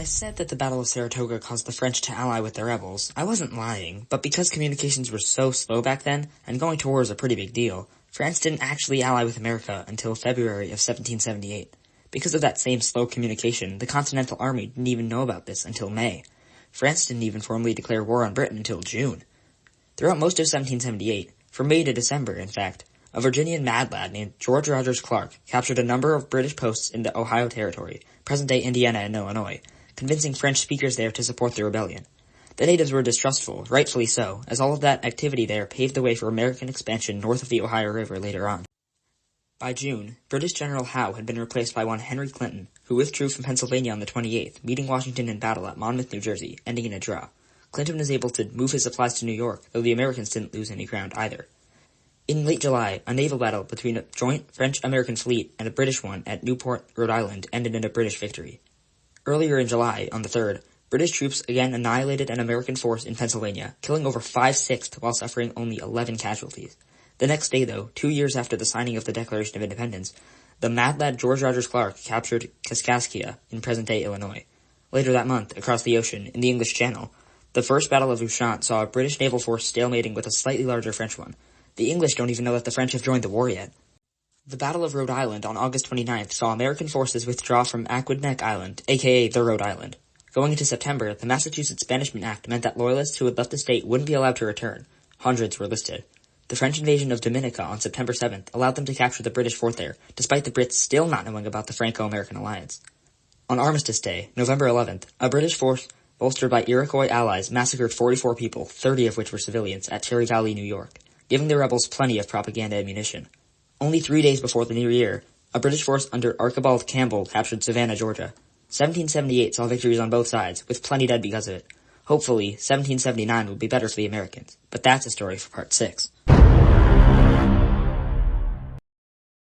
I said that the Battle of Saratoga caused the French to ally with the rebels, I wasn't lying, but because communications were so slow back then, and going to war was a pretty big deal, France didn't actually ally with America until February of 1778. Because of that same slow communication, the Continental Army didn't even know about this until May. France didn't even formally declare war on Britain until June. Throughout most of 1778, from May to December, in fact, a Virginian mad lad named George Rogers Clark captured a number of British posts in the Ohio Territory, present-day Indiana and Illinois, convincing French speakers there to support the rebellion. The natives were distrustful, rightfully so, as all of that activity there paved the way for American expansion north of the Ohio River later on. By June, British General Howe had been replaced by one Henry Clinton, who withdrew from Pennsylvania on the 28th, meeting Washington in battle at Monmouth, New Jersey, ending in a draw. Clinton was able to move his supplies to New York, though the Americans didn't lose any ground either. In late July, a naval battle between a joint French-American fleet and a British one at Newport, Rhode Island, ended in a British victory. Earlier in July, on the 3rd, British troops again annihilated an American force in Pennsylvania, killing over 5/6 while suffering only 11 casualties. The next day, though, 2 years after the signing of the Declaration of Independence, the mad lad George Rogers Clark captured Kaskaskia in present-day Illinois. Later that month, across the ocean, in the English Channel, the First Battle of Ushant saw a British naval force stalemating with a slightly larger French one. The English don't even know that the French have joined the war yet. The Battle of Rhode Island on August 29th saw American forces withdraw from Aquidneck Island, aka the Rhode Island. Going into September, the Massachusetts Banishment Act meant that loyalists who had left the state wouldn't be allowed to return. Hundreds were listed. The French invasion of Dominica on September 7th allowed them to capture the British fort there, despite the Brits still not knowing about the Franco-American alliance. On Armistice Day, November 11th, a British force bolstered by Iroquois allies massacred 44 people, 30 of which were civilians, at Cherry Valley, New York, giving the rebels plenty of propaganda ammunition. Only 3 days before the new year, a British force under Archibald Campbell captured Savannah, Georgia. 1778 saw victories on both sides, with plenty dead because of it. Hopefully, 1779 will be better for the Americans, but that's a story for part 6.